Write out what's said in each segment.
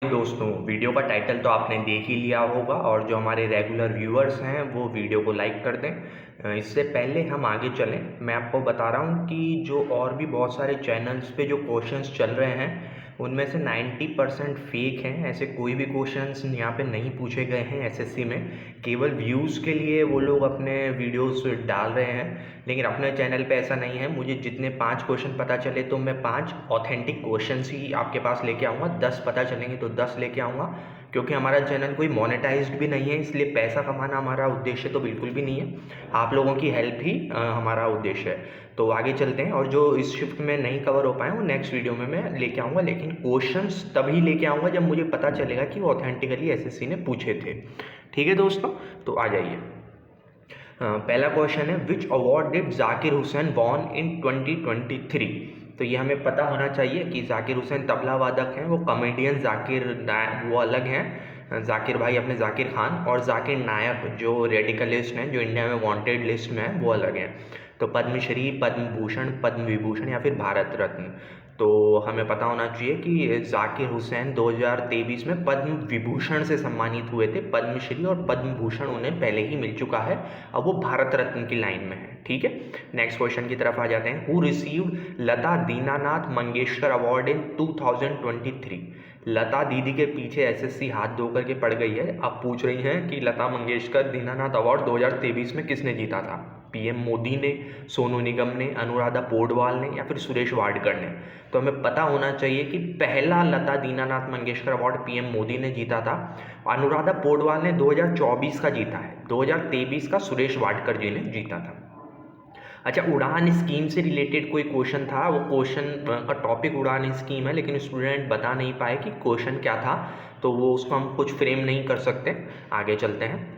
दोस्तों, वीडियो का टाइटल तो आपने देख ही लिया होगा और जो हमारे रेगुलर व्यूअर्स हैं वो वीडियो को लाइक कर दें। इससे पहले हम आगे चलें, मैं आपको बता रहा हूँ कि जो और भी बहुत सारे चैनल्स पे जो क्वेश्चंस चल रहे हैं उनमें से 90% फेक हैं। ऐसे कोई भी क्वेश्चंस यहाँ पे नहीं पूछे गए हैं एसएससी में। केवल व्यूज़ के लिए वो लोग अपने वीडियोस डाल रहे हैं, लेकिन अपने चैनल पे ऐसा नहीं है। मुझे जितने 5 क्वेश्चन पता चले तो मैं 5 ऑथेंटिक क्वेश्चंस ही आपके पास लेके आऊँगा। 10 पता चलेंगे तो 10 लेके आऊँगा, क्योंकि हमारा चैनल कोई मोनेटाइज्ड भी नहीं है, इसलिए पैसा कमाना हमारा उद्देश्य तो बिल्कुल भी नहीं है। आप लोगों की हेल्प ही हमारा उद्देश्य है। तो आगे चलते हैं, और जो इस शिफ्ट में नहीं कवर हो पाए वो नेक्स्ट वीडियो में मैं लेके आऊँगा, लेकिन क्वेश्चंस तभी लेके आऊँगा जब मुझे पता चलेगा कि वो ऑथेंटिकली एसएससी ने पूछे थे। ठीक है दोस्तों, तो आ जाइए। पहला क्वेश्चन है, which award did Zakir Hussain von इन 2023। तो ये हमें पता होना चाहिए कि जाकिर हुसैन तबला वादक हैं, वो कॉमेडियन जाकिर वो अलग हैं, जाकिर भाई अपने जाकिर खान, और जाकिर नायक जो रेडिकलिस्ट हैं, जो इंडिया में वांटेड लिस्ट में हैं, वो अलग हैं। तो पद्मश्री, पद्म भूषण, पद्म विभूषण या फिर भारत रत्न। तो हमें पता होना चाहिए कि जाकिर हुसैन 2023 में पद्म विभूषण से सम्मानित हुए थे। पद्मश्री और पद्म भूषण उन्हें पहले ही मिल चुका है, अब वो भारत रत्न की लाइन में है। ठीक है, नेक्स्ट क्वेश्चन की तरफ आ जाते हैं। Who received Lata Dinanath Mangeshkar award in 2023। लता दीदी के पीछे एसएससी हाथ धो करके पड़ गई है। अब पूछ रही हैं कि लता मंगेशकर दीनानाथ अवार्ड 2023 में किसने जीता था। पीएम मोदी ने, सोनू निगम ने, अनुराधा पौडवाल ने या फिर सुरेश वाडकर ने। तो हमें पता होना चाहिए कि पहला लता दीनानाथ मंगेशकर अवार्ड पीएम मोदी ने जीता था। अनुराधा पौडवाल ने 2024 का जीता है, 2023 का सुरेश वाडकर जी ने जीता था। अच्छा, उड़ान स्कीम से रिलेटेड कोई क्वेश्चन था, वो क्वेश्चन का टॉपिक उड़ान स्कीम है, लेकिन स्टूडेंट बता नहीं पाए कि क्वेश्चन क्या था, तो वो उसको हम कुछ फ्रेम नहीं कर सकते। आगे चलते हैं।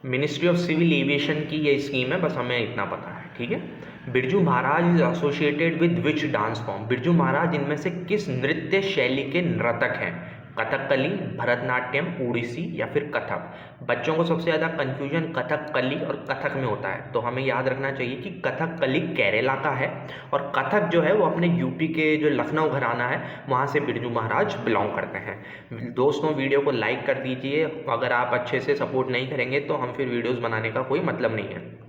मिनिस्ट्री ऑफ सिविल एविएशन की ये स्कीम है, बस हमें इतना पता है। ठीक है, Birju Maharaj is associated with which dance form. Birju Maharaj इनमें से किस नृत्य शैली के नर्तक हैं। कथकली, भरतनाट्यम, ओडिसी या फिर कथक। बच्चों को सबसे ज़्यादा कन्फ्यूजन कथकली और कथक में होता है, तो हमें याद रखना चाहिए कि कथकली केरला का है और कथक जो है वो अपने यूपी के जो लखनऊ घराना है वहाँ से बिरजू महाराज बिलोंग करते हैं। दोस्तों, वीडियो को लाइक कर दीजिए। अगर आप अच्छे से सपोर्ट नहीं करेंगे तो हम फिर वीडियोज़ बनाने का कोई मतलब नहीं है।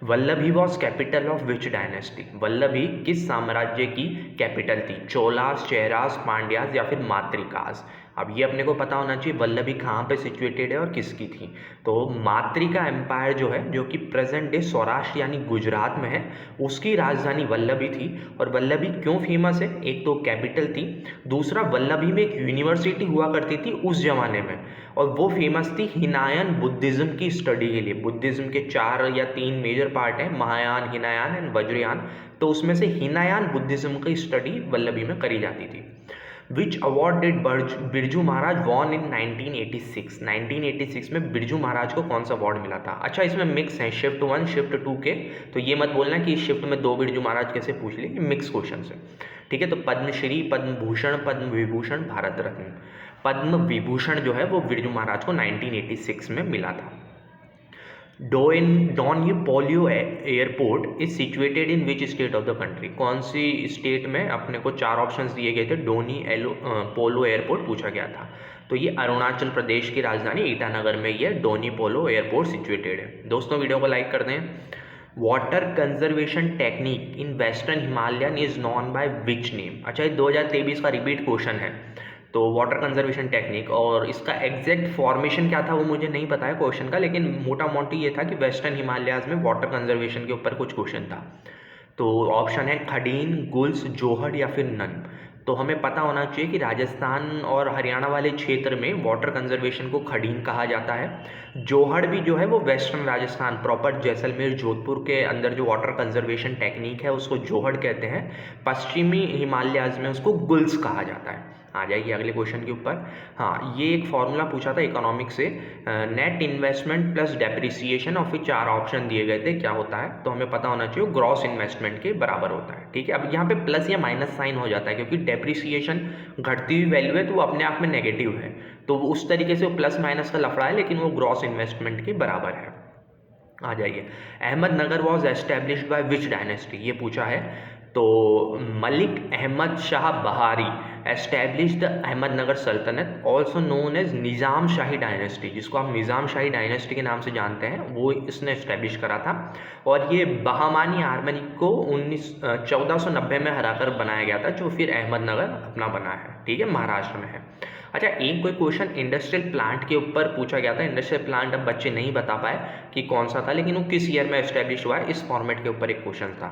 Vallabhi was capital of which dynasty. Vallabhi किस साम्राज्य की कैपिटल थी। चोलास, चेरास, पांड्यास या फिर मात्रिकास। अब ये अपने को पता होना चाहिए वल्लभी कहाँ पे सिचुएटेड है और किसकी थी। तो मात्रिका एम्पायर जो है, जो कि प्रेजेंट डे सौराष्ट्र यानी गुजरात में है, उसकी राजधानी वल्लभी थी। और वल्लभी क्यों फेमस है, एक तो कैपिटल थी, दूसरा वल्लभी में एक यूनिवर्सिटी हुआ करती थी उस जमाने में, और वो फेमस थी हिनायन बुद्धिज़्म की स्टडी के लिए। बुद्धिज़्म के 4 या 3 मेजर पार्ट हैं, महायान, हिनायान एंड वज्रयान। तो उसमें से हिनायान बुद्धिज़्म की स्टडी वल्लभी में करी जाती थी। Which award did Birju Maharaj von इन 1986। 1986 में बिरजू महाराज को कौन सा अवार्ड मिला था। अच्छा, इसमें मिक्स है, शिफ्ट 1 शिफ्ट 2 के, तो ये मत बोलना कि इस शिफ्ट में 2 बिरजू महाराज कैसे पूछ लिए, मिक्स क्वेश्चन है। ठीक है, तो पद्मश्री, पद्म भूषण, पद्म विभूषण, भारत रत्न। पद्म विभूषण जो है वो बिरजू महाराज को 1986 में मिला था। Donyi Polo airport is situated in which state of the country. कौन सी स्टेट में, अपने को 4 ऑप्शंस दिए गए थे, पोलो एयरपोर्ट पूछा गया था। तो ये अरुणाचल प्रदेश की राजधानी ईटानगर में ये डोनिपोलो एयरपोर्ट सिचुएटेड है। दोस्तों, वीडियो को लाइक कर दें। Water conservation technique in western Himalayan is known by which name. अच्छा, ये 2023 का रिपीट क्वेश्चन है। तो वाटर कंजर्वेशन टेक्निक, और इसका एग्जैक्ट फॉर्मेशन क्या था वो मुझे नहीं पता है क्वेश्चन का, लेकिन मोटा मोटी ये था कि वेस्टर्न हिमालयाज में वाटर कंजर्वेशन के ऊपर कुछ क्वेश्चन था। तो ऑप्शन है खडीन, गुल्स, जोहड़ या फिर नन। तो हमें पता होना चाहिए कि राजस्थान और हरियाणा वाले क्षेत्र में वाटर कंजर्वेशन को खडीन कहा जाता है। जोहड़ भी जो है वो वेस्टर्न राजस्थान, प्रॉपर जैसलमेर, जोधपुर के अंदर जो वाटर कंजर्वेशन टेक्निक है उसको जोहड़ कहते हैं। पश्चिमी हिमालयाज में उसको गुल्स कहा जाता है। आ जाइए अगले क्वेश्चन के ऊपर। हाँ, ये एक फॉर्मूला पूछा था इकोनॉमिक्स से, नेट इन्वेस्टमेंट प्लस डेप्रिसिएशन, और फिर 4 ऑप्शन दिए गए थे क्या होता है, तो हमें पता होना चाहिए ग्रॉस इन्वेस्टमेंट के बराबर होता है। ठीक है, अब यहाँ पे प्लस या माइनस साइन हो जाता है, क्योंकि डेप्रिसिएशन घटती हुई वैल्यू है तो वो अपने आप में नेगेटिव है, तो उस तरीके से वो प्लस माइनस का लफड़ा है, लेकिन वो ग्रॉस इन्वेस्टमेंट के बराबर है। आ जाइए, Ahmednagar was established by which dynasty, ये पूछा है। तो मलिक अहमद शाह बहारी एस्टैब्लिश द अहमदनगर सल्तनत ऑल्सो नोन एज निज़ाम शाही डायनेस्टी, जिसको आप निज़ाम शाही डायनेस्टी के नाम से जानते हैं, वो इसने एस्टैब्लिश करा था। और ये बहमानी आर्मी को 1490 में हराकर बनाया गया था, जो फिर अहमदनगर अपना बना है। ठीक है, महाराष्ट्र में है। अच्छा, एक कोई क्वेश्चन इंडस्ट्रियल प्लांट के ऊपर पूछा गया था। इंडस्ट्रियल प्लांट अब बच्चे नहीं बता पाए कि कौन सा था, लेकिन वो किस ईयर में एस्टैब्लिश हुआ है, इस फॉर्मेट के ऊपर एक क्वेश्चन था।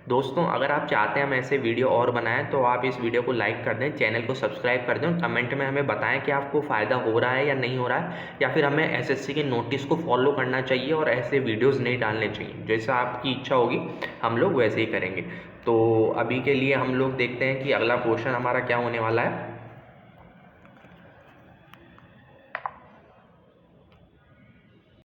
दोस्तों, अगर आप चाहते हैं हम ऐसे वीडियो और बनाएं तो आप इस वीडियो को लाइक कर दें, चैनल को सब्सक्राइब कर दें और कमेंट में हमें बताएं कि आपको फ़ायदा हो रहा है या नहीं हो रहा है, या फिर हमें एसएससी के नोटिस को फॉलो करना चाहिए और ऐसे वीडियोस नहीं डालने चाहिए। जैसा आपकी इच्छा होगी हम लोग वैसे ही करेंगे। तो अभी के लिए हम लोग देखते हैं कि अगला क्वेश्चन हमारा क्या होने वाला है।